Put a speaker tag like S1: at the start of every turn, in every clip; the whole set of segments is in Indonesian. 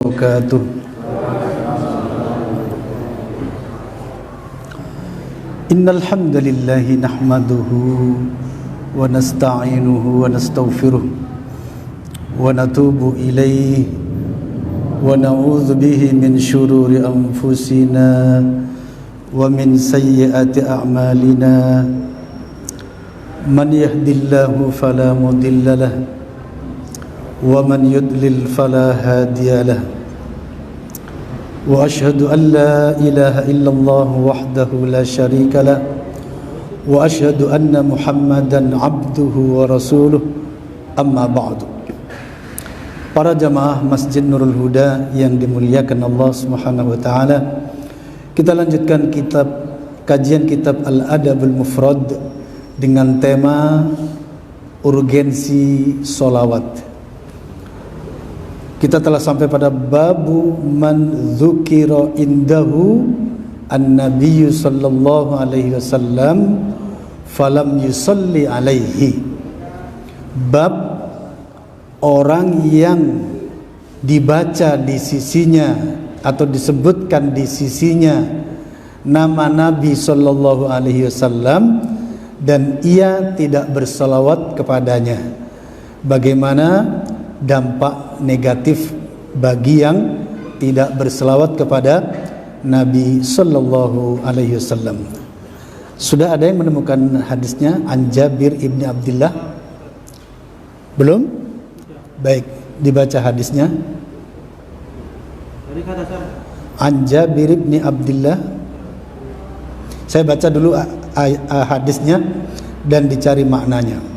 S1: wabarakatuh. Innal hamdalillah nahmaduhu wa nasta'inuhu wa nastaghfiruh wa natubu ilaihi wa na'udzu bihi min shururi anfusina wa min sayyiati a'malina. Man yahdihillahu fala mudilla lahu wa man yudlil fala hadiya lahu. Wa ashhadu an la ilaha illallah wahdahu la syarika lah wa ashhadu anna Muhammadan abduhu wa rasuluh. Amma ba'du. Para jamaah Masjid Nurul Huda yang dimuliakan Allah Subhanahu wa taala, kita lanjutkan kajian kitab Al-Adabul Mufrad dengan tema urgensi sholawat. Kita telah sampai pada babu man dzukira indahu an-nabiyyu sallallahu alaihi wasallam falam yusalli alaihi. Bab orang yang dibaca di sisinya atau disebutkan di sisinya nama Nabi sallallahu alaihi wasallam dan ia tidak bersalawat kepadanya. Bagaimana dampak negatif bagi yang tidak berselawat kepada Nabi sallallahu alaihi wasallam. Sudah ada yang menemukan hadisnya an Jabir ibni Abdullah? Belum? Baik, dibaca hadisnya. An Jabir ibni Abdullah. Saya baca dulu hadisnya dan dicari maknanya.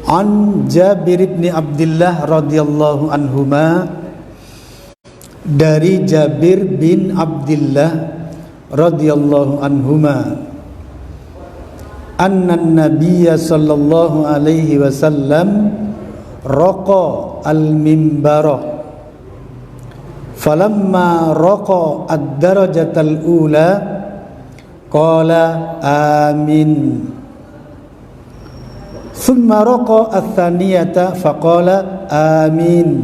S1: An Jabir bin Abdullah radhiyallahu anhuma, dari Jabir bin Abdullah radhiyallahu anhuma, anna nabiyya sallallahu alaihi wasallam raqa al-mimbara falamma raqa ad-darajatal ula qala amin. Thumma raqa ats-tsaniyata faqala amin.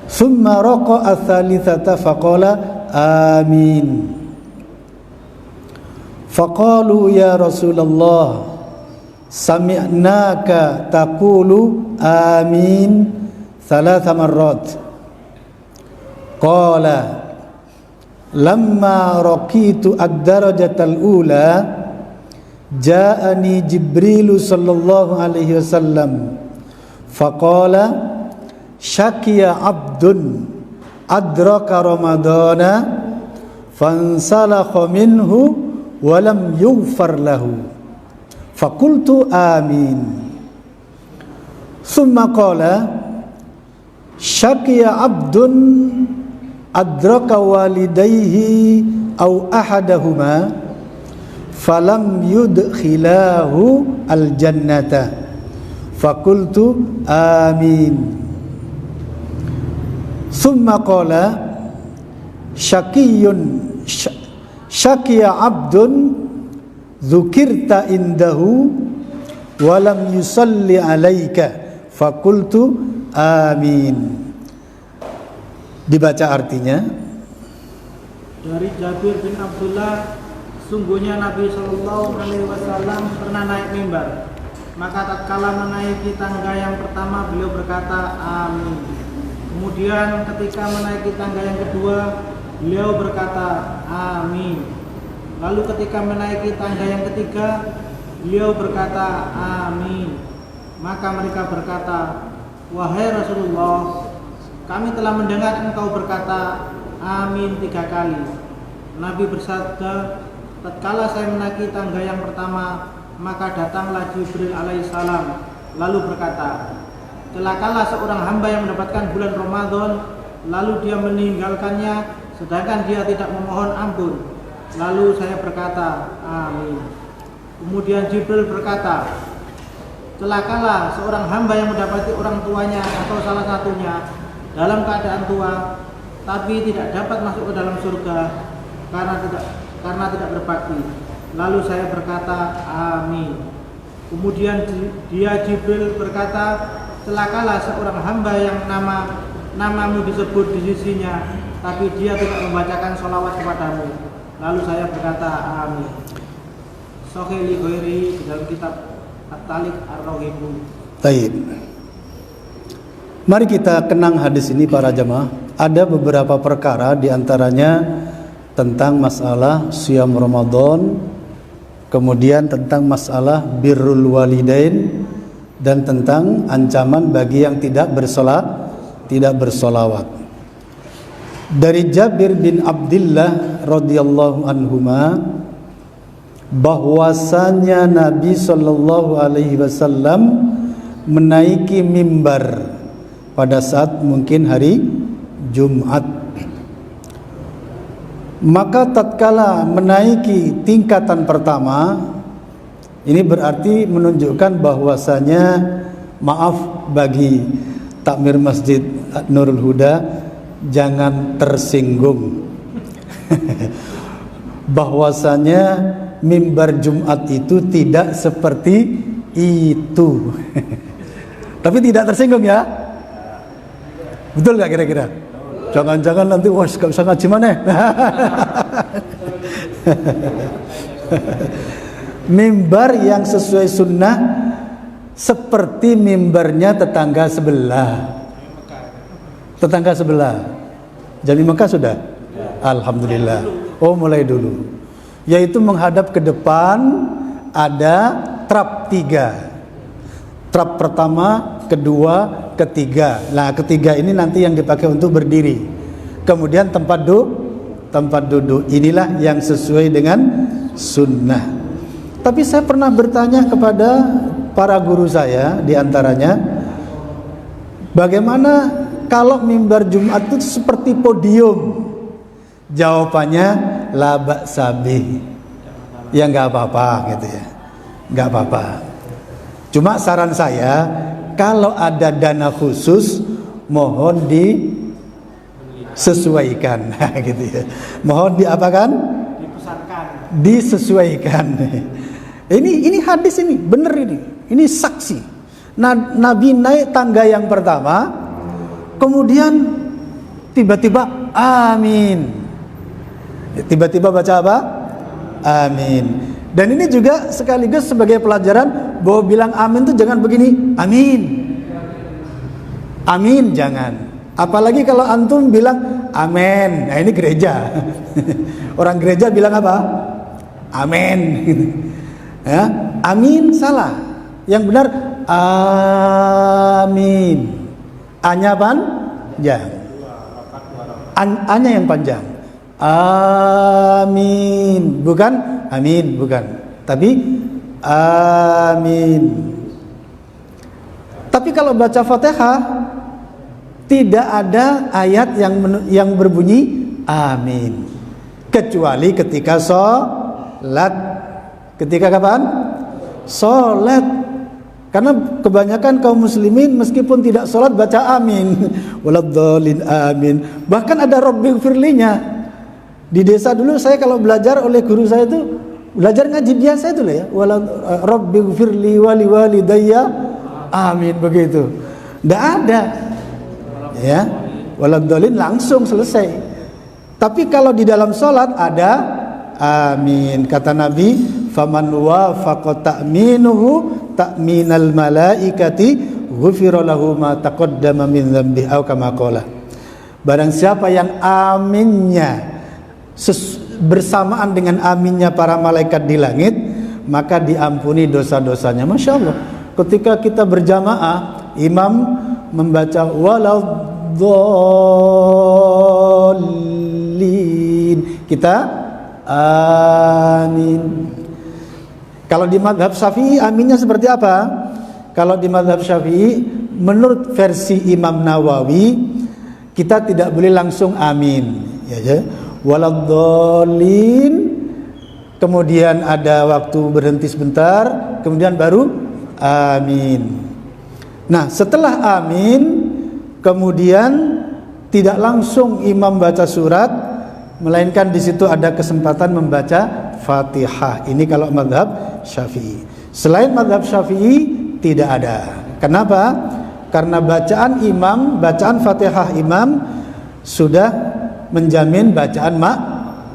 S1: Thumma raqa ats-tsalitsata faqala amin. Faqalu ya Rasulullah sami'naka taqulu amin thalatha marrat. Qala lamma raqitu ad-darajatal ula ja'ani Jibril sallallahu alaihi wasallam faqala syakiya abdun adraka ramadana fansalakha minhu wa lam yughfar lahu faqultu amin. Thumma qala syakiya abdun adraka walidayhi aw ahadahuma falam yudkhilahu al-jannata faqultu amin. Thumma qala syakiya abdun dzukirta indahu wa lam yusalli alaika faqultu amin. Dibaca artinya.
S2: Dari Jabir bin Abdullah, sungguhnya Nabi Shallallahu Alaihi Wasallam pernah naik mimbar. Maka tatkala menaiki tangga yang pertama, beliau berkata amin. Kemudian ketika menaiki tangga yang kedua, beliau berkata amin. Lalu ketika menaiki tangga yang ketiga, beliau berkata amin. Maka mereka berkata, wahai Rasulullah, kami telah mendengar engkau berkata amin 3 kali. Nabi bersabda, tatkala saya menaiki tangga yang pertama, maka datanglah Jibril alaihissalam lalu berkata, celakalah seorang hamba yang mendapatkan bulan Ramadan lalu dia meninggalkannya sedangkan dia tidak memohon ampun. Lalu saya berkata amin. Kemudian Jibril berkata, celakalah seorang hamba yang mendapati orang tuanya atau salah satunya dalam keadaan tua tapi tidak dapat masuk ke dalam surga karena tidak berbakti. Lalu saya berkata amin. Kemudian dia Jibril berkata, celakalah seorang hamba yang namamu disebut di sisinya, tapi dia tidak membacakan sholawat kepadamu. Lalu saya berkata, amin. Sahih Al-Bukhari di dalam kitab At-Taliq Ar-Raghibu.
S1: Baik. Mari kita kenang hadis ini para jemaah. Ada beberapa perkara di antaranya tentang masalah siyam Ramadan, kemudian tentang masalah birrul walidain, dan tentang ancaman bagi yang tidak bersolawat. Dari Jabir bin Abdullah radhiyallahu anhuma, bahwasanya Nabi sallallahu alaihi wasallam menaiki mimbar pada saat mungkin hari Jumat. Maka tatkala menaiki tingkatan pertama, ini berarti menunjukkan bahwasanya, maaf bagi takmir Masjid Nurul Huda, jangan tersinggung. Bahwasanya mimbar Jumat itu tidak seperti itu. Tapi tidak tersinggung ya? Betul gak kira-kira? Jangan-jangan nanti wah gak bisa ngaji mana? Mimbar yang sesuai sunnah seperti mimbarnya tetangga sebelah. Tetangga sebelah. Jadi Mekah sudah? Alhamdulillah. Oh, mulai dulu. Yaitu menghadap ke depan, ada trap 3. Trap pertama, kedua, ketiga. Nah, ketiga ini nanti yang dipakai untuk berdiri. Kemudian tempat duduk. Inilah yang sesuai dengan sunnah. Tapi saya pernah bertanya kepada para guru saya, diantaranya, bagaimana kalau mimbar Jumat itu seperti podium? Jawabannya la ba'sa bih. Ya nggak apa-apa gitu ya, nggak apa-apa. Cuma saran saya, kalau ada dana khusus, mohon disesuaikan, gitu ya. Mohon diapakan? Disesuaikan. Ini hadis ini, benar ini. Ini saksi. Nabi naik tangga yang pertama, kemudian tiba-tiba amin. Tiba-tiba baca apa? Amin. Dan ini juga sekaligus sebagai pelajaran bahwa bilang amin itu jangan begini, amin. Amin jangan. Apalagi kalau antum bilang amin. Nah, ini gereja. Orang gereja bilang apa? Amin. Ya, amin salah. Yang benar amin. A-nya panjang. A-nya yang panjang. Amin, bukan amin, bukan. Tapi amin. Tapi kalau baca Fatihah tidak ada ayat yang berbunyi amin, kecuali ketika sholat. Ketika kapan? Sholat. Karena kebanyakan kaum muslimin meskipun tidak sholat baca amin. Waladhdallin amin. Bahkan ada rabbighfirlinya. Di desa dulu saya kalau belajar oleh guru saya itu belajar ngaji biasa itu lah ya. Rabbighfirli wali walidayya amin, begitu. Enggak ada. Ya. Waladhdallin langsung selesai. Tapi kalau di dalam salat ada amin. Kata Nabi, faman wafaqa ta'minuhu ta'minal malaikati ghufira lahu ma taqaddama min dzambihi aw kama qala. Barang siapa yang aminnya bersamaan dengan aminnya para malaikat di langit, maka diampuni dosa-dosanya. Masya Allah. Ketika kita berjamaah, imam membaca waladhdallin, kita amin. Kalau di mazhab Syafi'i aminnya seperti apa? Kalau di mazhab Syafi'i, menurut versi Imam Nawawi, kita tidak boleh langsung amin, ya. Waladhdallin, kemudian ada waktu berhenti sebentar, kemudian baru amin. Nah, setelah amin, kemudian tidak langsung imam baca surat, melainkan di situ ada kesempatan membaca Fatihah. Ini kalau mazhab Syafi'i. Selain mazhab Syafi'i tidak ada. Kenapa? Karena bacaan Fatihah imam sudah menjamin bacaan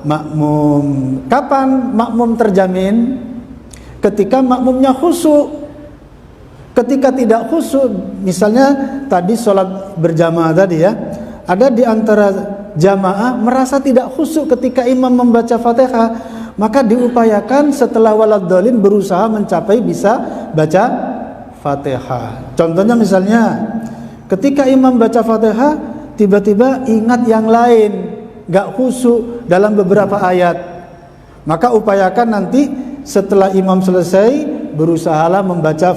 S1: makmum. Kapan makmum terjamin? Ketika makmumnya khusyuk. Ketika tidak khusyuk, misalnya tadi sholat berjamaah tadi ya, ada di antara jamaah merasa tidak khusyuk ketika imam membaca Fatihah, maka diupayakan setelah waladhdallin berusaha mencapai bisa baca Fatihah. Contohnya misalnya ketika imam baca Fatihah tiba-tiba ingat yang lain, gak khusyuk dalam beberapa ayat, maka upayakan nanti setelah imam selesai berusahalah membaca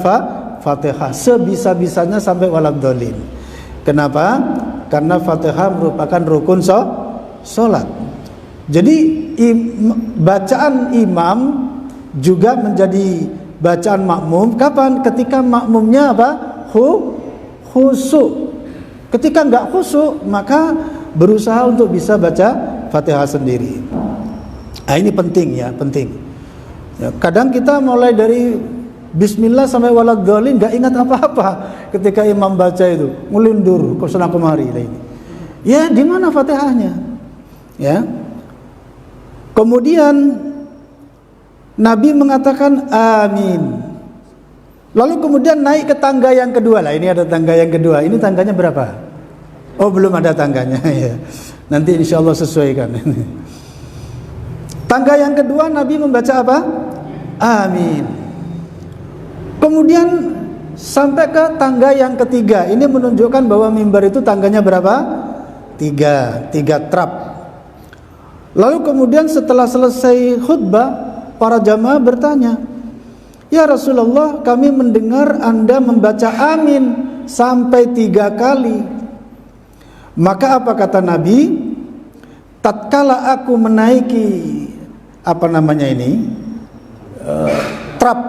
S1: Fatihah sebisa-bisanya sampai waladhdallin. Kenapa? Karena Fatihah merupakan rukun sholat. Jadi bacaan imam juga menjadi bacaan makmum. Kapan? Ketika makmumnya apa? Khusyuk. Ketika enggak khusyuk, maka berusaha untuk bisa baca Fatihah sendiri. Nah, ini penting ya, penting. Ya, kadang kita mulai dari Bismillah sampai waladhdallin enggak ingat apa-apa ketika imam baca itu, ngelindur ke sana kemari ini. Ya, di mana Fatihahnya? Ya. Kemudian Nabi mengatakan amin. Lalu kemudian naik ke tangga yang kedua. Lah, ini ada tangga yang kedua. Ini tangganya berapa? Oh, belum ada tangganya ya. Nanti insyaallah sesuaikan. Tangga yang kedua Nabi membaca apa? Amin. Kemudian sampai ke tangga yang ketiga. Ini menunjukkan bahwa mimbar itu tangganya berapa? Tiga trap. Lalu kemudian setelah selesai khutbah, para jamaah bertanya, "Ya Rasulullah, kami mendengar Anda membaca amin sampai 3 kali." Maka apa kata Nabi? Tatkala aku menaiki trap,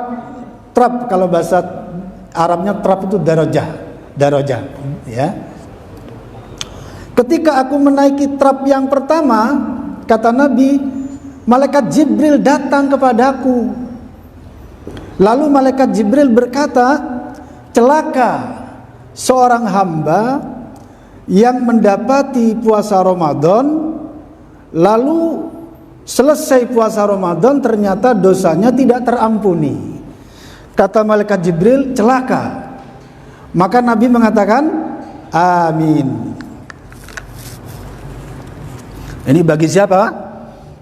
S1: kalau bahasa Arabnya trap itu darajah ya. Ketika aku menaiki trap yang pertama, kata Nabi, malaikat Jibril datang kepadaku. Lalu malaikat Jibril berkata, celaka seorang hamba yang mendapati puasa Ramadan, lalu selesai puasa Ramadan ternyata dosanya tidak terampuni. Kata malaikat Jibril, celaka. Maka Nabi mengatakan amin. Ini bagi siapa?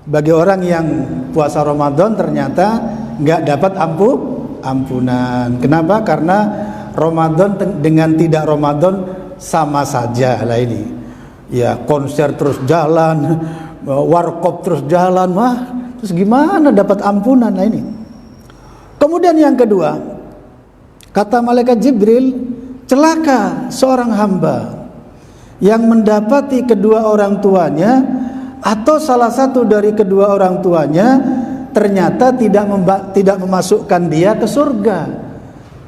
S1: Bagi orang yang puasa Ramadan ternyata nggak dapat ampunan. Kenapa? Karena Ramadan dengan tidak Ramadan sama saja lah ini. Ya, konser terus jalan, warkop terus jalan, terus gimana dapat ampunan lah ini? Kemudian yang kedua, kata malaikat Jibril, celaka seorang hamba yang mendapati kedua orang tuanya atau salah satu dari kedua orang tuanya ternyata tidak memasukkan dia ke surga.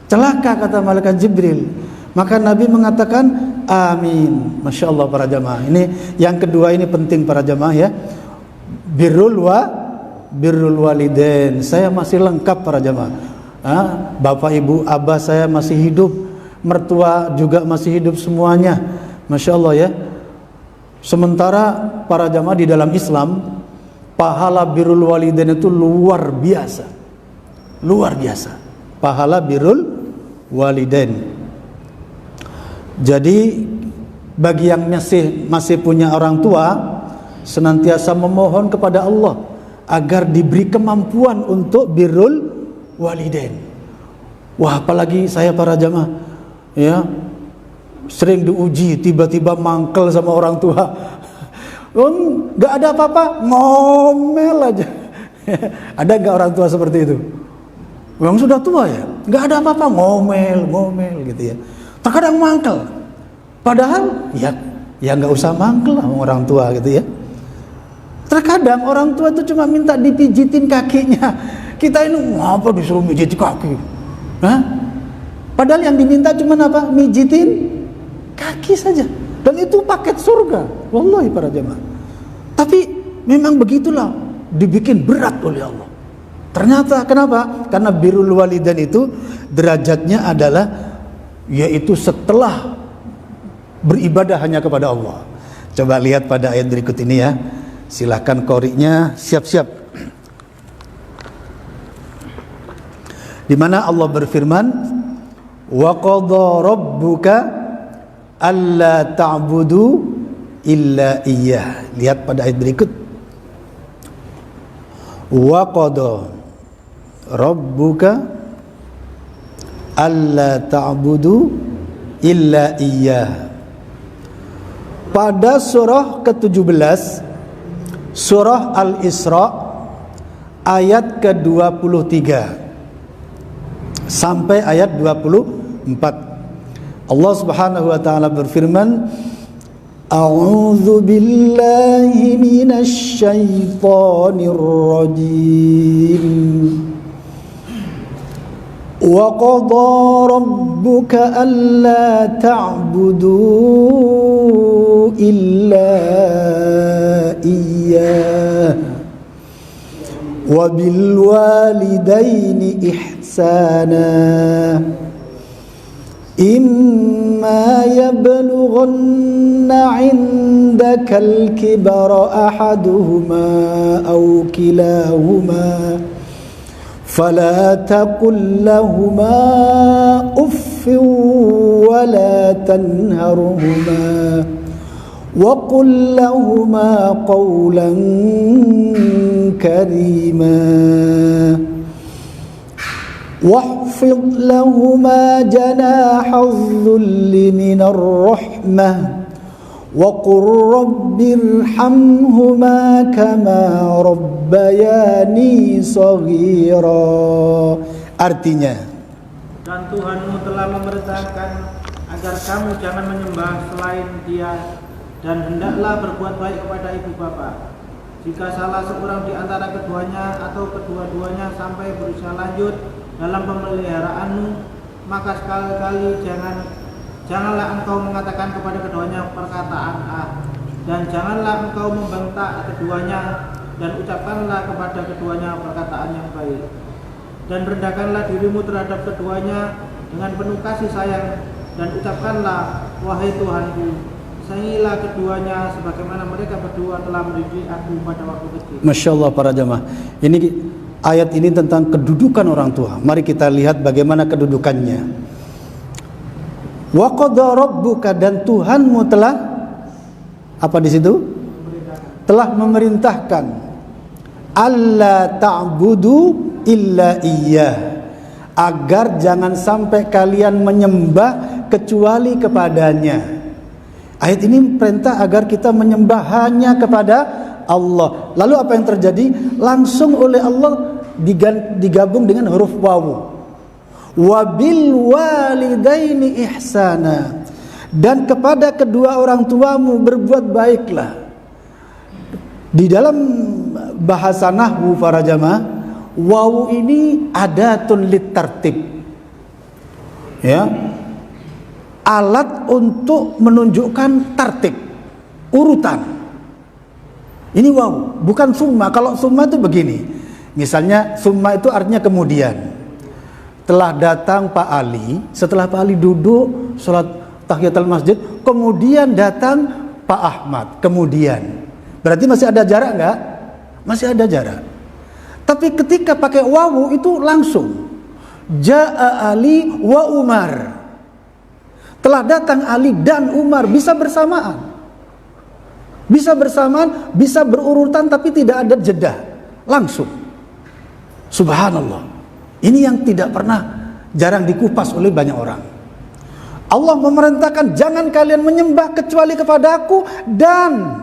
S1: Celaka, kata malaikat Jibril. Maka Nabi mengatakan amin. Masya Allah para jamaah. Ini yang kedua, ini penting para jamaah ya. Birrul walidain. Saya masih lengkap para jamaah. Bapak ibu abah saya masih hidup, mertua juga masih hidup semuanya. Masya Allah ya. Sementara para jamaah di dalam Islam, pahala birrul walidain itu luar biasa. Luar biasa. Pahala birrul walidain. Jadi bagi yang masih punya orang tua, senantiasa memohon kepada Allah agar diberi kemampuan untuk birrul walidain. Wah, apalagi saya para jamaah ya, sering diuji tiba-tiba mangkel sama orang tua. Gak ada apa-apa, ngomel aja. Ada gak orang tua seperti itu? Yang sudah tua ya, gak ada apa-apa, ngomel gitu ya. Terkadang mangkel, padahal ya gak usah mangkel lah orang tua gitu ya. Terkadang orang tua itu cuma minta dipijitin kakinya. Kita ini ngapa disuruh mijitin kaki? Padahal yang diminta cuma apa? Mijitin kaki saja. Dan itu paket surga. Wallahi para jemaah. Tapi memang begitulah, dibikin berat oleh Allah. Ternyata kenapa? Karena birrul walidain itu derajatnya adalah yaitu setelah beribadah hanya kepada Allah. Coba lihat pada ayat berikut ini ya. Silahkan qori'nya siap-siap. Di mana Allah berfirman, wa qadha rabbuka alla ta'budu illa iyyah. Lihat pada ayat berikut. Wa qadha rabbuka alla ta'budu illa iyyah. Pada surah ke-17 surah Al-Isra ayat ke-23 sampai ayat 24, Allah Subhanahu wa taala berfirman, A'udzu billahi minasy syaithanir rajim. Wa qadha rabbuka alla ta'budu illa iyyah wa bil walidaini ihsana imma yablughanna 'indaka al-kibara ahaduhuma aw kilahuma فلا تقل لهما أف ولا تنهرهما وقل لهما قولا كريما واخفض لهما جناح الذل من الرحمة وقل رب ارحمهما كما ربياني صغيرا. Artinya,
S2: dan Tuhanmu telah memerintahkan agar kamu jangan menyembah selain Dia, dan hendaklah berbuat baik kepada ibu bapa. Jika salah seorang di antara keduanya atau kedua-duanya sampai berusia lanjut dalam pemeliharaanmu, maka sekali-kali janganlah engkau mengatakan kepada keduanya perkataan dan janganlah engkau membentak keduanya, dan ucapkanlah kepada keduanya perkataan yang baik. Dan rendahkanlah dirimu terhadap keduanya dengan penuh kasih sayang, dan ucapkanlah, wahai Tuhanku, sayangilah keduanya sebagaimana mereka berdua telah mendidik aku pada waktu kecil.
S1: Masya Allah para jamaah, ini ayat ini tentang kedudukan orang tua. Mari kita lihat bagaimana kedudukannya. Wa qadha rabbuka, dan Tuhanmu telah apa di situ? Telah memerintahkan alla ta'budu illa iyyah, agar jangan sampai kalian menyembah kecuali kepadanya. Ayat ini perintah agar kita menyembah hanya kepada Allah. Lalu apa yang terjadi? Langsung oleh Allah digabung dengan huruf wawu. Wabil walidaini ihsana, dan kepada kedua orang tuamu berbuat baiklah. Di dalam bahasa nahwu para jamaah, wawu ini adatun litartib, ya, alat untuk menunjukkan tartib, urutan. Ini wawu, bukan summa. Kalau summa itu begini, misalnya summa itu artinya kemudian. Telah datang Pak Ali, setelah Pak Ali duduk sholat tahiyatul masjid, kemudian datang Pak Ahmad, kemudian. Berarti masih ada jarak enggak? Masih ada jarak. Tapi ketika pakai wawu itu langsung. Ja'a Ali wa Umar. Telah datang Ali dan Umar, bisa bersamaan. Bisa bersamaan, bisa berurutan, tapi tidak ada jeda. Langsung. Subhanallah. Ini yang tidak pernah, jarang dikupas oleh banyak orang. Allah memerintahkan jangan kalian menyembah kecuali kepada Aku, dan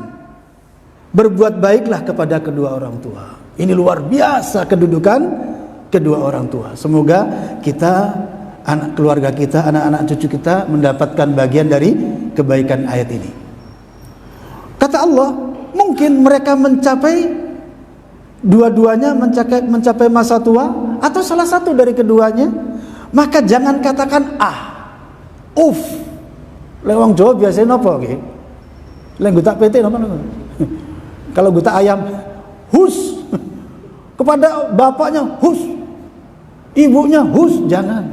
S1: berbuat baiklah kepada kedua orang tua. Ini luar biasa kedudukan kedua orang tua. Semoga kita, anak keluarga kita, anak-anak cucu kita mendapatkan bagian dari kebaikan ayat ini. Kata Allah, mungkin mereka mencapai dua-duanya, mencapai masa tua, atau salah satu dari keduanya, maka jangan katakan lewang Jawa biasanya apa nggih? Lek gutak PT napa? Kalau gutak ayam, hus. Kepada bapaknya hus, ibunya hus, jangan.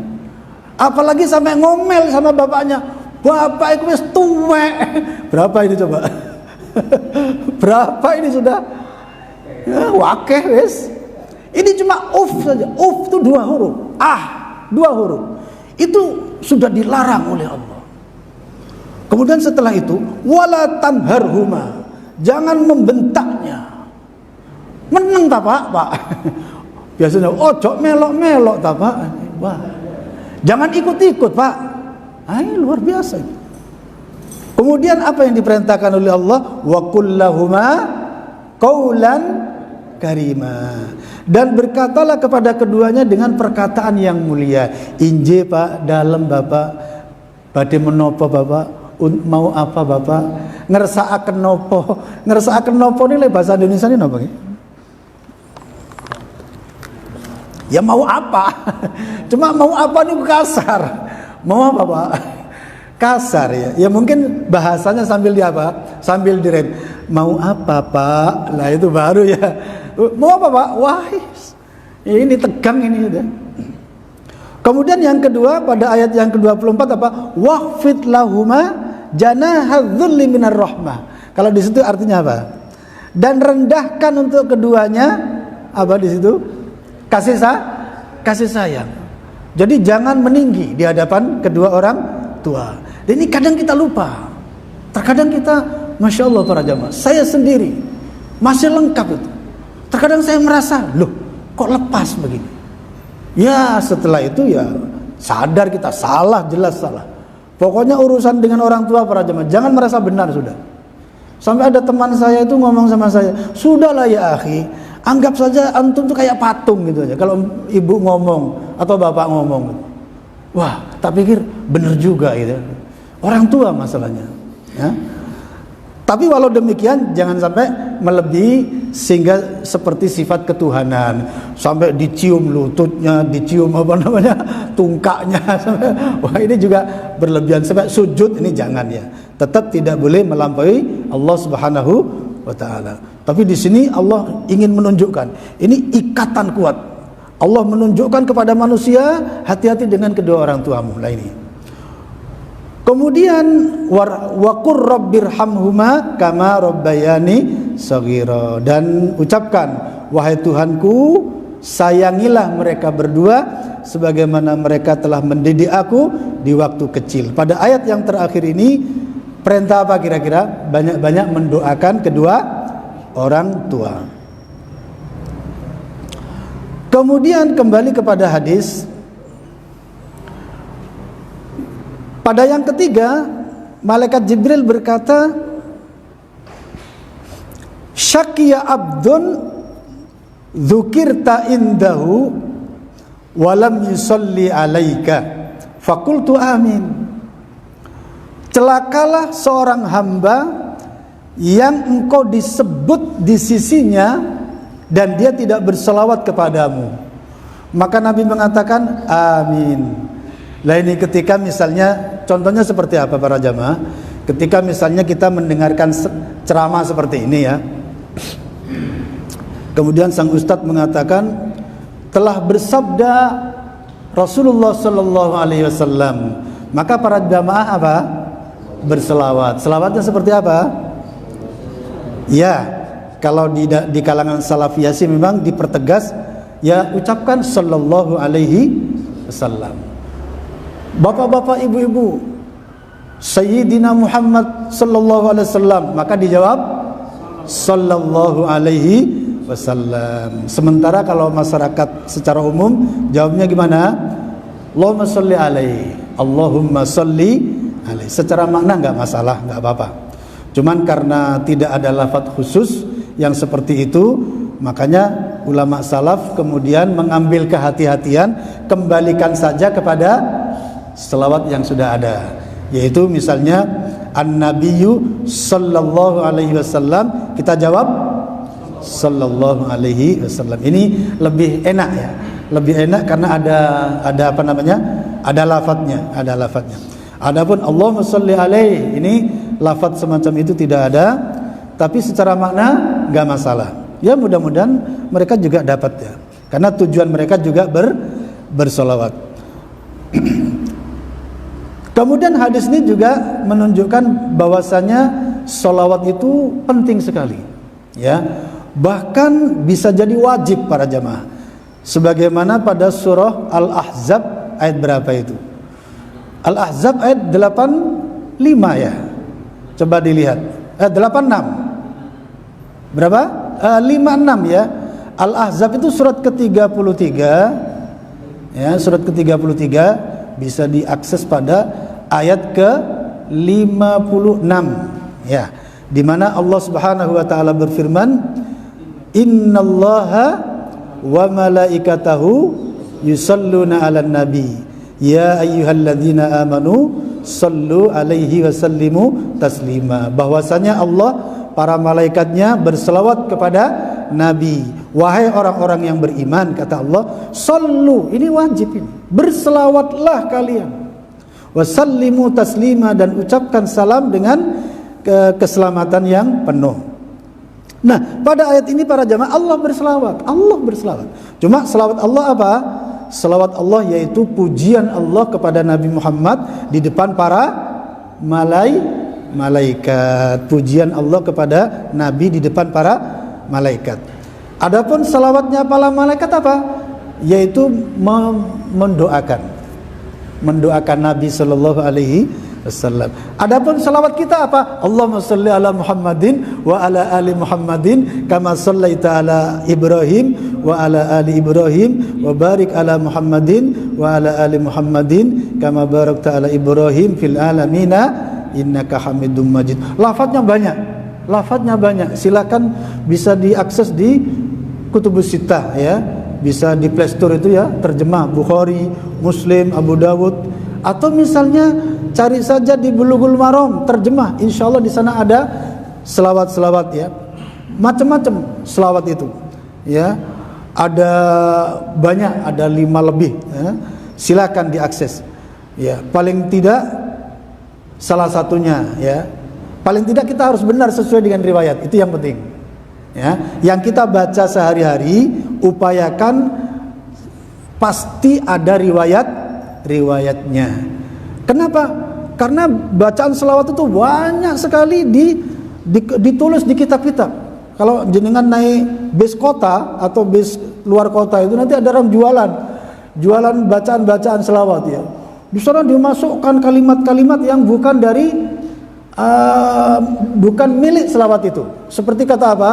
S1: Apalagi sampai ngomel sama bapaknya, bapak itu wis tuwek. Berapa ini coba? Berapa ini sudah? Ya, wakeh wis. Ini cuma uf saja. Uf itu 2 huruf. 2 huruf. Itu sudah dilarang oleh Allah. Kemudian setelah itu, wala tanharhuma. Jangan membentaknya. Meneng tak Pak? Biasanya ojo melok-melok tak Pak? Wah. Jangan ikut-ikut Pak. Luar biasa. Kemudian apa yang diperintahkan oleh Allah? Wa qul lahuma qaulan karima. Dan berkatalah kepada keduanya dengan perkataan yang mulia. Inje Pak, dalam Bapak, badhe menapa Bapak, mau apa Bapak? Ngersakaken nopo? Ngersakaken nopo ini bahasa Indonesia ini napa nggih? Ya mau apa? Cuma mau apa ini kasar. Mau apa Pak? Kasar ya. Ya mungkin bahasanya sambil di apa? Sambil direm. Mau apa Pak? Lah itu baru ya. Mau apa Pak? Wah, ya ini tegang ini udah. Kemudian yang kedua pada ayat yang ke-24 apa? Waqfid lahuma janahadzulli minar rahmah. Kalau di situ artinya apa? Dan rendahkan untuk keduanya apa di situ? Kasih sayang. Jadi jangan meninggi di hadapan kedua orang tua. Dan ini kadang kita lupa. Terkadang kita, masya Allah para jamaah, saya sendiri masih lengkap itu. Terkadang saya merasa, loh kok lepas begini? Ya setelah itu ya sadar kita salah, jelas salah. Pokoknya urusan dengan orang tua para jemaah jangan merasa benar sudah. Sampai ada teman saya itu ngomong sama saya, sudahlah ya akhi, anggap saja antum tuh kayak patung gitu aja. Kalau ibu ngomong atau bapak ngomong, wah tak pikir bener juga gitu. Orang tua masalahnya. Ya. Tapi walau demikian jangan sampai melebihi sehingga seperti sifat ketuhanan, sampai dicium lututnya, dicium tungkaknya. Wah ini juga berlebihan, sampai sujud ini jangan ya. Tetap tidak boleh melampaui Allah Subhanahu wa taala. Tapi di sini Allah ingin menunjukkan ini ikatan kuat. Allah menunjukkan kepada manusia, hati-hati dengan kedua orang tuamu. Lah ini. Kemudian waqur rabbirhamhuma kama rabbayani shaghira, dan ucapkan wahai Tuhanku, sayangilah mereka berdua sebagaimana mereka telah mendidik aku di waktu kecil. Pada ayat yang terakhir ini perintah apa kira-kira? Banyak-banyak mendoakan kedua orang tua. Kemudian kembali kepada hadis. Pada yang ketiga, malaikat Jibril berkata, Syakiya abdun dzukirta indahu walam yusalli alaika fakultu amin. Celakalah seorang hamba yang engkau disebut di sisinya dan dia tidak berselawat kepadamu. Maka Nabi mengatakan amin. Lah ini ketika misalnya contohnya seperti apa para jamaah? Ketika misalnya kita mendengarkan ceramah seperti ini ya. Kemudian sang ustadz mengatakan telah bersabda Rasulullah sallallahu alaihi wasallam. Maka para jamaah apa? Berselawat. Selawatnya seperti apa? Ya, kalau di kalangan salafiyah sih memang dipertegas ya ucapkan sallallahu alaihi wasallam. Bapak-bapak, ibu-ibu, Sayyidina Muhammad sallallahu alaihi wasallam, maka dijawab sallallahu alaihi wasallam. Sementara kalau masyarakat secara umum jawabnya gimana? Allahumma sholli alaihi, Allahumma sholli alaihi. Secara makna enggak masalah, enggak apa-apa. Cuman karena tidak ada lafadz khusus yang seperti itu, makanya ulama salaf kemudian mengambil kehati-hatian, kembalikan saja kepada selawat yang sudah ada, yaitu misalnya an-nabiyyu sallallahu alaihi wasallam, kita jawab sallallahu alaihi wasallam. Ini lebih enak ya, lebih enak karena ada apa namanya, ada lafadznya, adapun Allahumma sholli alaihi, ini lafadz semacam itu tidak ada, tapi secara makna enggak masalah ya. Mudah-mudahan mereka juga dapat ya, karena tujuan mereka juga bersolawat. Kemudian hadis ini juga menunjukkan bahwasanya sholawat itu penting sekali, ya. Bahkan bisa jadi wajib para jamaah. Sebagaimana pada surah Al-Ahzab ayat berapa itu? Al-Ahzab ayat 85 ya. Coba dilihat. 86. Berapa? 56 ya. Al-Ahzab itu surat ke-33. Ya, surat ke-33 bisa diakses pada ayat ke-56 ya, di mana Allah Subhanahu wa taala berfirman, innallaha wa malaikatahu yusalluna 'alan nabi ya ayyuhalladzina amanu sallu alaihi wasallimu taslima. Bahwasanya Allah, para malaikatnya berselawat kepada Nabi. Wahai orang-orang yang beriman, kata Allah, sallu, ini wajib ini, berselawatlah kalian, wasallimu taslima, dan ucapkan salam dengan keselamatan yang penuh. Nah, pada ayat ini para jamaah Allah berselawat. Cuma selawat Allah apa? Selawat Allah yaitu pujian Allah kepada Nabi Muhammad di depan para malaikat. Pujian Allah kepada Nabi di depan para malaikat. Adapun selawatnya para malaikat apa? Yaitu mendoakan Nabi sallallahu alaihi wasallam. Adapun selawat kita apa? Allahumma shalli ala Muhammadin wa ala ali Muhammadin kama shallaita ala Ibrahim wa ala ali Ibrahim wa barik ala Muhammadin wa ala ali Muhammadin kama barakta ala Ibrahim fil alamina innaka Hamidum Majid. Lafadznya banyak. Silakan bisa diakses di Kutubus Sittah ya. Bisa di Play Store itu ya, terjemah Bukhari, Muslim, Abu Dawud, atau misalnya cari saja di Bulughul Maram terjemah. Insyaallah di sana ada selawat-selawat ya. Macam-macam selawat itu. Ya. Ada banyak, ada 5 lebih ya. Silakan diakses. Ya, paling tidak salah satunya ya. Paling tidak kita harus benar sesuai dengan riwayat. Itu yang penting. Ya, yang kita baca sehari-hari upayakan pasti ada riwayatnya. Kenapa? Karena bacaan selawat itu banyak sekali ditulis di kitab-kitab. Kalau jenengan naik bis kota atau bis luar kota itu nanti ada orang jualan bacaan-bacaan selawat ya. Di sana dimasukkan kalimat-kalimat yang bukan milik selawat itu. Seperti kata apa?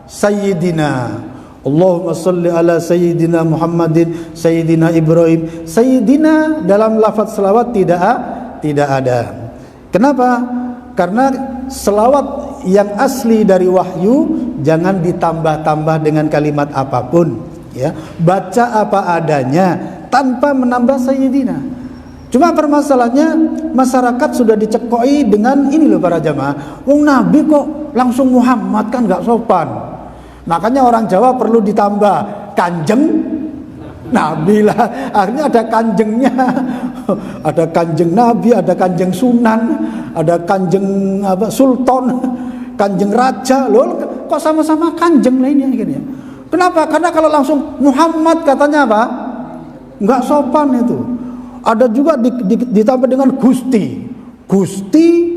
S1: Sayyidina, Allahumma salli ala Sayyidina Muhammadin, Sayyidina Ibrahim. Sayyidina dalam lafaz selawat tidak ada. Kenapa? Karena selawat yang asli dari wahyu jangan ditambah-tambah dengan kalimat apapun ya. Baca apa adanya tanpa menambah Sayyidina. Cuma permasalahannya masyarakat sudah dicekoi dengan ini loh para jamaah. Nabi kok langsung Muhammad, kan gak sopan. Makanya orang Jawa perlu ditambah kanjeng Nabi lah. Akhirnya ada kanjengnya. Ada kanjeng Nabi, ada kanjeng Sunan, ada kanjeng Sultan, kanjeng Raja. Loh, kok sama-sama kanjeng lainnya gitu ya. Kenapa? Karena kalau langsung Muhammad katanya apa? Enggak sopan itu. Ada juga ditambah dengan Gusti,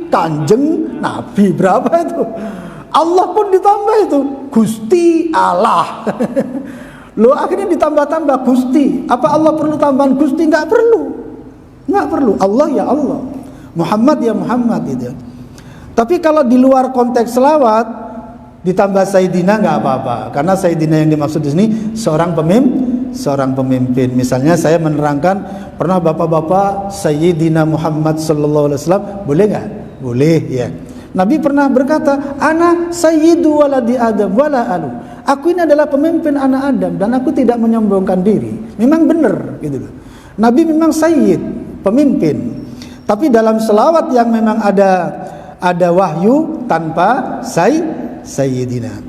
S1: kanjeng Nabi, berapa itu? Allah pun ditambah itu Gusti Allah. Loh, akhirnya ditambah-tambah Gusti. Apa Allah perlu tambahan Gusti? Enggak perlu. Allah ya Allah, Muhammad ya Muhammad gitu. Tapi kalau di luar konteks selawat ditambah Sayyidina enggak apa-apa. Karena Sayyidina yang dimaksud di sini seorang pemimpin. Misalnya saya menerangkan, pernah bapak-bapak Sayyidina Muhammad sallallahu alaihi wasallam, boleh enggak? Boleh ya. Nabi pernah berkata, ana sayyidu waladi Adam wala alu. Aku ini adalah pemimpin anak Adam dan aku tidak menyombongkan diri. Memang benar gitu loh. Nabi memang sayyid, pemimpin. Tapi dalam selawat yang memang ada wahyu tanpa sayyidina.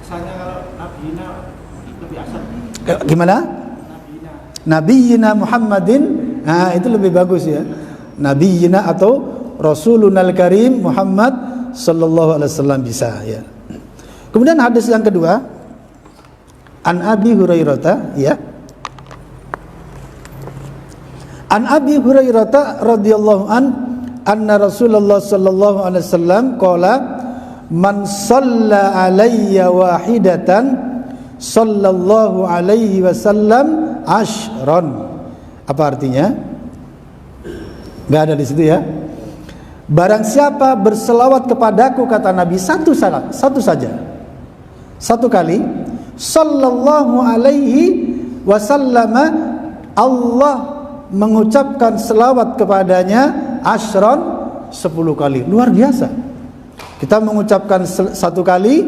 S2: Misalnya kalau Nabiyina lebih asal.
S1: Gimana? Nabiyina Muhammadin. Nah, itu lebih bagus ya. Nabiyina atau Rasulunal Karim Muhammad sallallahu alaihi wasallam bisa ya. Kemudian hadis yang kedua, An Abi Hurairah ya. An Abi Hurairah radhiyallahu anna Rasulullah sallallahu alaihi wasallam qala man shalla alayya wahidatan sallallahu alaihi wasallam ashron. Apa artinya? Enggak ada di situ ya. Barang siapa berselawat kepadaku, kata Nabi, satu saja, satu kali, sallallahu alaihi wasallam, Allah mengucapkan selawat kepadanya ashron, 10 kali. Luar biasa. Kita mengucapkan satu kali,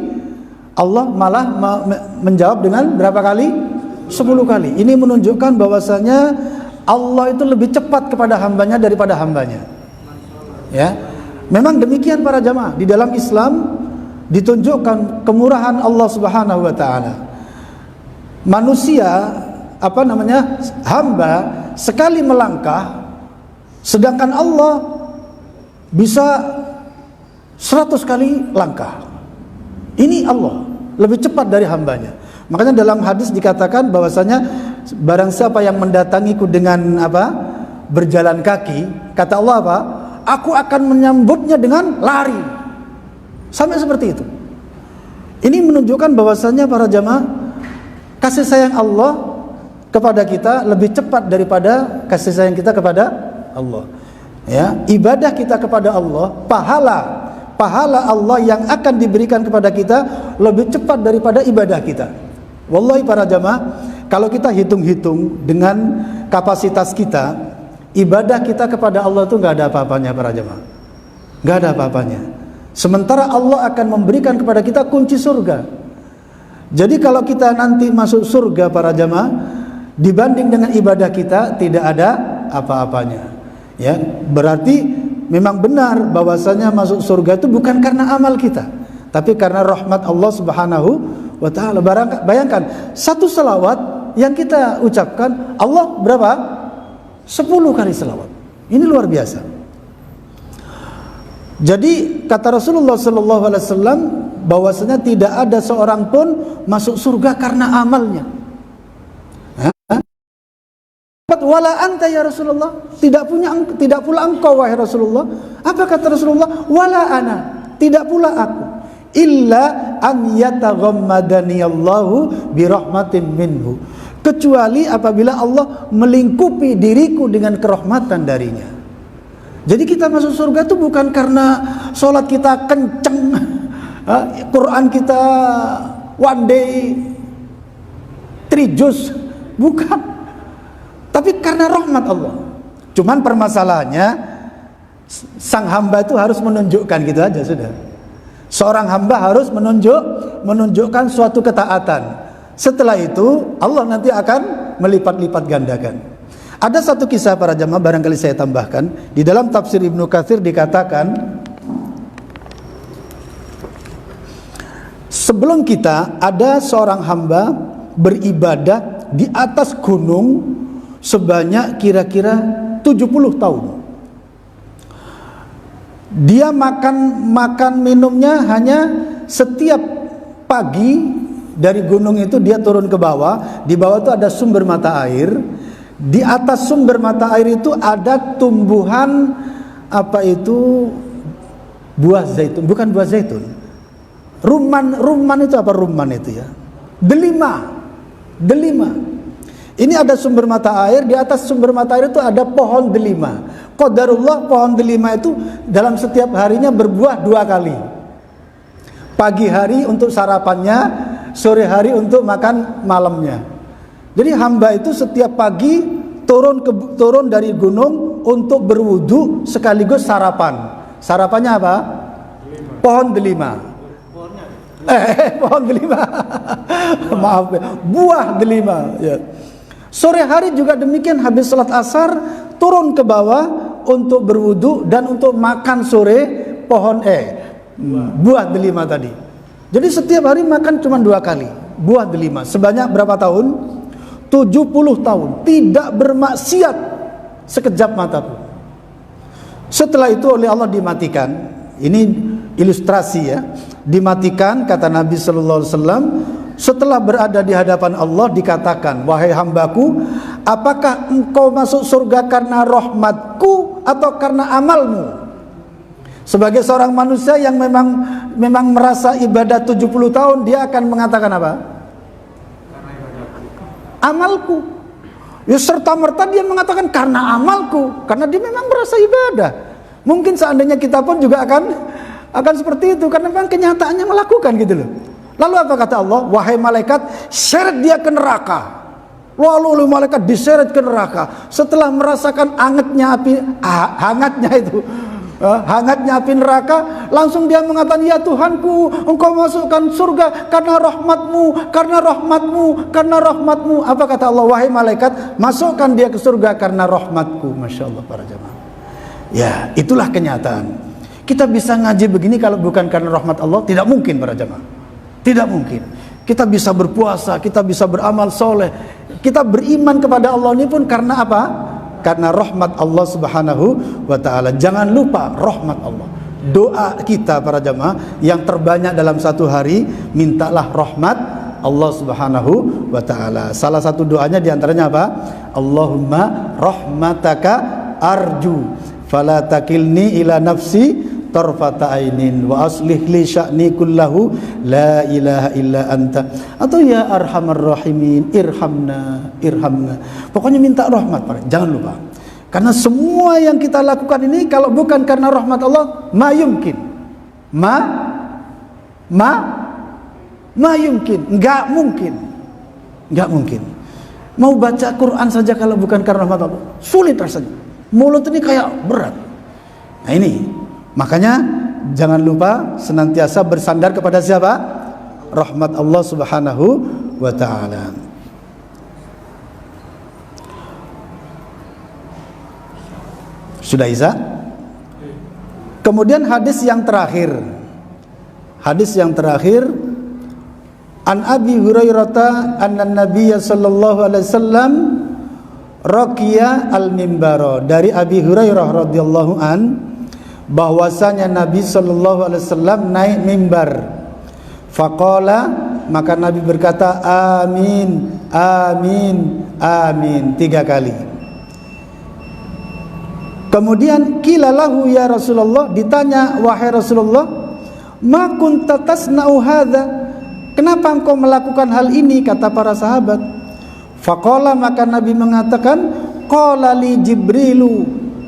S1: Allah malah menjawab dengan berapa kali? 10 kali. Ini menunjukkan bahwasanya Allah itu lebih cepat kepada hambanya daripada hambanya. Ya, memang demikian para jamaah. Di dalam Islam ditunjukkan kemurahan Allah Subhanahu wa taala. Manusia, hamba sekali melangkah, sedangkan Allah bisa 100 kali langkah. Ini Allah lebih cepat dari hambanya. Makanya dalam hadis dikatakan bahwasanya barang siapa yang mendatangiku dengan berjalan kaki, kata Allah aku akan menyambutnya dengan lari. Sampai seperti itu. Ini menunjukkan bahwasanya para jamaah, kasih sayang Allah kepada kita lebih cepat daripada kasih sayang kita kepada Allah. Ya, ibadah kita kepada Allah, pahala Allah yang akan diberikan kepada kita lebih cepat daripada ibadah kita. Wallahi para jamaah, kalau kita hitung-hitung dengan kapasitas kita, ibadah kita kepada Allah itu nggak ada apa-apanya para jemaah, nggak ada apa-apanya. Sementara Allah akan memberikan kepada kita kunci surga. Jadi kalau kita nanti masuk surga para jemaah, dibanding dengan ibadah kita tidak ada apa-apanya. Ya, berarti memang benar bahwasanya masuk surga itu bukan karena amal kita, tapi karena rahmat Allah Subhanahu wa taala. Bayangkan satu selawat yang kita ucapkan, Allah berapa? 10 kali selawat. Ini luar biasa. Jadi kata Rasulullah sallallahu alaihi wasallam bahwasanya tidak ada seorang pun masuk surga karena amalnya. Wala anta ya Rasulullah, tidak pula engkau wahai Rasulullah. Apa kata Rasulullah? Wala ana, tidak pula aku. Illa an yataghammadani Allahu bi rahmatin minhu. Kecuali apabila Allah melingkupi diriku dengan kerahmatan darinya. Jadi kita masuk surga itu bukan karena sholat kita kenceng, Quran kita one day 3 juz, bukan. Tapi karena rahmat Allah. Cuman permasalahannya, sang hamba itu harus menunjukkan, gitu aja sudah. Seorang hamba harus menunjukkan suatu ketaatan. Setelah itu Allah nanti akan melipat-lipat gandakan. Ada satu kisah para jamaah, barangkali saya tambahkan. Di dalam tafsir Ibnu Katsir dikatakan, sebelum kita ada seorang hamba beribadah di atas gunung sebanyak kira-kira 70 tahun. Dia makan minumnya hanya setiap pagi. Dari gunung itu dia turun ke bawah. Di bawah itu ada sumber mata air. Di atas sumber mata air itu ada tumbuhan buah zaitun, bukan buah zaitun. Rumman itu apa rumman itu ya? Delima. Ini ada sumber mata air, di atas sumber mata air itu ada pohon delima. Qadarullah, pohon delima itu dalam setiap harinya berbuah 2 kali. Pagi hari untuk sarapannya, sore hari untuk makan malamnya. Jadi hamba itu setiap pagi turun dari gunung untuk berwudu sekaligus sarapan. Sarapannya apa? Pohon delima. Pohon delima. Maaf, buah delima. Ya. Sore hari juga demikian, habis salat asar turun ke bawah untuk berwudu dan untuk makan sore buah delima tadi. Jadi setiap hari makan cuma 2 kali buah delima. Sebanyak berapa tahun? 70 tahun. Tidak bermaksiat sekejap mata pun. Setelah itu oleh Allah dimatikan. Ini ilustrasi ya. Dimatikan kata Nabi sallallahu alaihi wasallam setelah berada di hadapan Allah dikatakan, wahai hambaku, apakah engkau masuk surga karena rahmatku atau karena amalmu? Sebagai seorang manusia yang memang merasa ibadah 70 tahun, dia akan mengatakan apa? Amalku. Ya serta-merta dia mengatakan karena amalku, karena dia memang merasa ibadah. Mungkin seandainya kita pun juga akan seperti itu, karena memang kenyataannya melakukan gitu loh. Lalu apa kata Allah? Wahai malaikat, seret dia ke neraka. Lalu oleh malaikat diseret ke neraka. Setelah merasakan hangatnya api neraka, langsung dia mengatakan, ya Tuhanku, engkau masukkan surga karena rahmatmu, karena rahmatmu, karena rahmatmu. Apa kata Allah? Wahai malaikat, masukkan dia ke surga karena rahmatku. Masya Allah para jamaah. Ya, itulah kenyataan. Kita bisa ngaji begini kalau bukan karena rahmat Allah? Tidak mungkin para jamaah. Tidak mungkin. Kita bisa berpuasa, kita bisa beramal soleh, kita beriman kepada Allah ini pun karena apa? Karena rahmat Allah subhanahu wa ta'ala. Jangan lupa rahmat Allah. Doa kita para jamaah yang terbanyak dalam satu hari, mintalah rahmat Allah subhanahu wa ta'ala. Salah satu doanya diantaranya apa? Allahumma rahmataka arju fala takilni ila nafsi tarfata ainin wa aslih li sya'ni kullahu la ilaha illa anta, atau ya arhamar rahimin irhamna. Pokoknya minta rahmat, jangan lupa. Karena semua yang kita lakukan ini kalau bukan karena rahmat Allah, ma yumkin. Ma yumkin, enggak mungkin. Mau baca Quran saja kalau bukan karena rahmat Allah, sulit rasanya. Mulut ini kayak berat. Nah ini makanya jangan lupa senantiasa bersandar kepada siapa? Rahmat Allah subhanahu wa ta'ala. Sudah Isa? Kemudian hadis yang terakhir. An Abi Hurairah anna Nabiyya sallallahu alaihi wasallam raqiya al-mimbara. Dari Abi Hurairah radhiyallahu an, bahwasanya Nabi sallallahu alaihi wasallam naik mimbar. Faqala, maka Nabi berkata amin, amin, amin 3 kali. Kemudian qila lahu ya Rasulullah, ditanya wahai Rasulullah, ma kunta tasna'u hadza, kenapa engkau melakukan hal ini? Kata para sahabat. Faqala, maka Nabi mengatakan, qala li Jibrilu,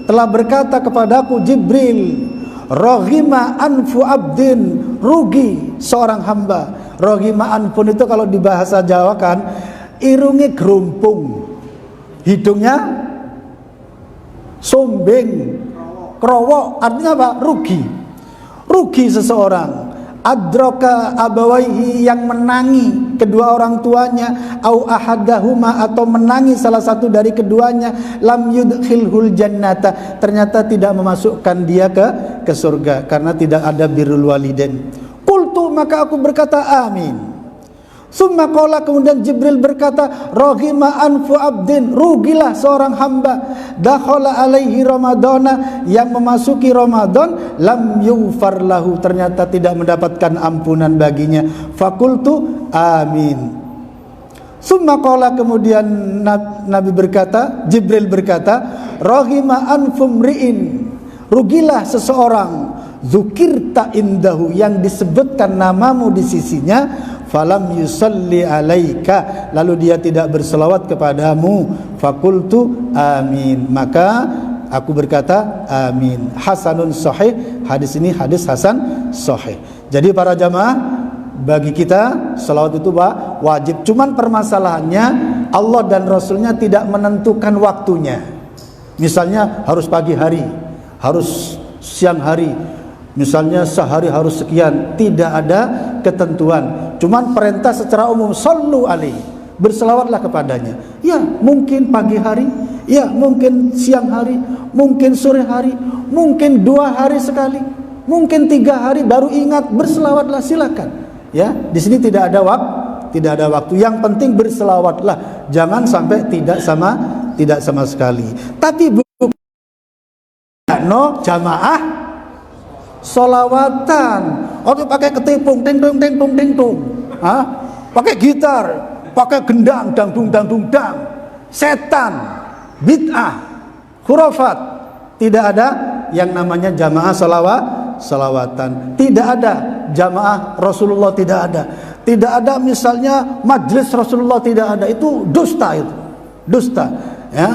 S1: telah berkata kepadaku Jibril, roghima anfu abdin, rugi seorang hamba. Roghima anfun itu kalau di bahasa Jawa kan, irungnya gerumpung, hidungnya sombeng, kerowok, artinya apa? Rugi seseorang. Adraka abawaihi, yang menangi kedua orang tuanya, au ahadahuma, atau menangi salah satu dari keduanya, lam yudkhilhul jannata, ternyata tidak memasukkan dia ke surga karena tidak ada birrul walidain. Qultu, maka aku berkata amin. Summa qala, kemudian Jibril berkata, roghima anfu abdin, rugilah seorang hamba, dakhala alaihi ramadana, yang memasuki Ramadan, lam yughfar lahu, ternyata tidak mendapatkan ampunan baginya. Fakultu amin. Summa qala, kemudian Nabi berkata, Jibril berkata, roghima anfu mri'in, rugilah seseorang, dzukirta indahu, yang disebutkan namamu di sisinya, falam yusalli alaika, lalu dia tidak berselawat kepadamu. Fakultu amin, maka aku berkata amin. Hasanun sahih, hadis ini hadis hasan sahih. Jadi para jamaah, bagi kita selawat itu wajib. Cuman permasalahannya Allah dan Rasulnya tidak menentukan waktunya. Misalnya harus pagi hari, harus siang hari, misalnya sehari harus sekian, tidak ada ketentuan. Cuman perintah secara umum, sallu alaihi, berselawatlah kepadanya. Ya mungkin pagi hari, ya mungkin siang hari, mungkin sore hari, mungkin 2 hari sekali, mungkin 3 hari baru ingat, berselawatlah, silakan. Ya, di sini tidak ada waktu. Yang penting berselawatlah, jangan sampai tidak sama sekali. Tapi bukan jamaah solawatan, atau pakai ketipung, ting tung. pakai gitar, pakai gendang, dangdung, setan, bid'ah, khurafat. Tidak ada yang namanya jamaah salawatan. Tidak ada jamaah Rasulullah, tidak ada. Tidak ada misalnya majelis Rasulullah, tidak ada. Itu dusta itu. Dusta, ya.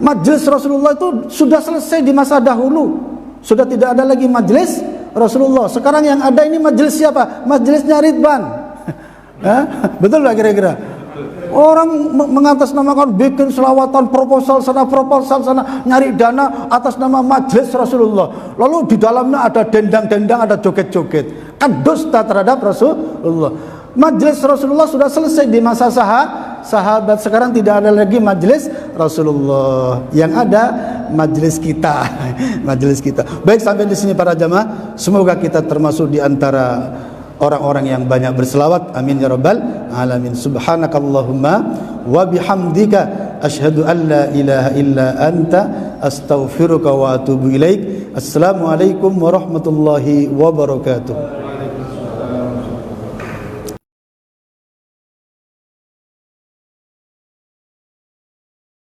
S1: Majelis Rasulullah itu sudah selesai di masa dahulu. Sudah tidak ada lagi majelis Rasulullah. Sekarang yang ada ini majelis siapa? Majelisnya Ridwan. Ya? Betul lah kira-kira. Orang mengatasnamakan bikin selawatan, proposal sana, nyari dana atas nama majelis Rasulullah. Lalu di dalamnya ada dendang-dendang, ada joget-joget. Kan dusta terhadap Rasulullah. Majelis Rasulullah sudah selesai di masa sahabat. Sekarang tidak ada lagi majelis Rasulullah. Yang ada majelis kita. Majelis kita. Baik, sampai di sini para jamaah. Semoga kita termasuk di antara orang-orang yang banyak berselawat. Amin ya rabbal alamin. Subhanakallahumma wa bihamdika asyhadu an la ilaha illa anta astaghfiruka wa atubu ilaik. Assalamualaikum warahmatullahi wabarakatuh.